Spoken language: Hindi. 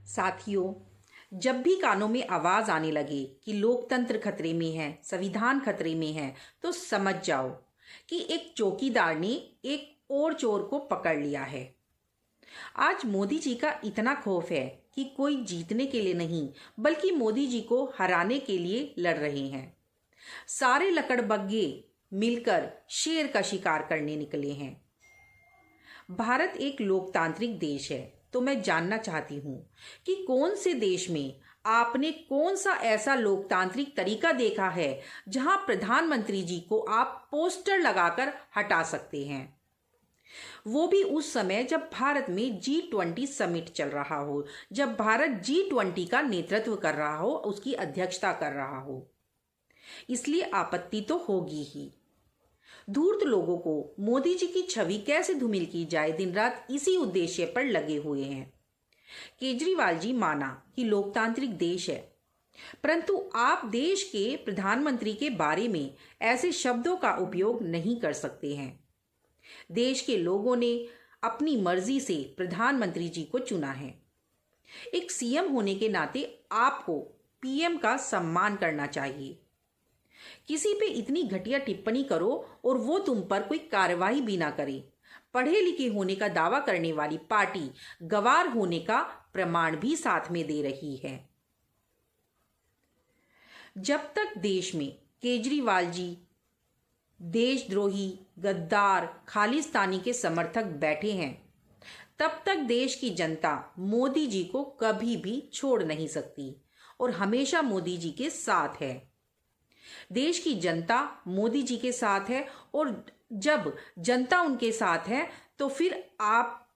साथियों, जब भी कानों में आवाज आने लगे कि लोकतंत्र खतरे में है, संविधान खतरे में है, तो समझ जाओ कि एक चौकीदार ने एक और चोर को पकड़ लिया है। आज मोदी जी का इतना खौफ है कि कोई जीतने के लिए नहीं, बल्कि मोदी जी को हराने के लिए लड़ रहे हैं। सारे लकड़बग्गे मिलकर शेर का शिकार करने निकले हैं। भारत एक लोकतांत्रिक देश है, तो मैं जानना चाहती हूँ कि कौन से देश में आपने कौन सा ऐसा लोकतांत्रिक तरीका देखा है जहां प्रधानमंत्री जी को आप पोस्टर लगाकर हटा सकते हैं, वो भी उस समय जब भारत में G20 समिट चल रहा हो, जब भारत G20 का नेतृत्व कर रहा हो, उसकी अध्यक्षता कर रहा हो। इसलिए आपत्ति तो होगी ही। धूर्त लोगों को मोदी जी की छवि कैसे धूमिल की जाए, दिन रात इसी उद्देश्य पर लगे हुए हैं। केजरीवाल जी माना कि लोकतांत्रिक देश है, परंतु आप देश के प्रधानमंत्री के बारे में ऐसे शब्दों का उपयोग नहीं कर सकते हैं। देश के लोगों ने अपनी मर्जी से प्रधानमंत्री जी को चुना है। एक सीएम होने के नाते आपको पीएम का सम्मान करना चाहिए। किसी पे इतनी घटिया टिप्पणी करो और वो तुम पर कोई कार्रवाई भी ना करे। पढ़े लिखे होने का दावा करने वाली पार्टी गवार होने का प्रमाण भी साथ में दे रही है। जब तक देश में केजरीवाल जी देशद्रोही, गद्दार, खालिस्तानी के समर्थक बैठे हैं, तब तक देश की जनता मोदी जी को कभी भी छोड़ नहीं सकती और हमेशा मोदी जी के साथ है। देश की जनता मोदी जी के साथ है और जब जनता उनके साथ है तो फिर आप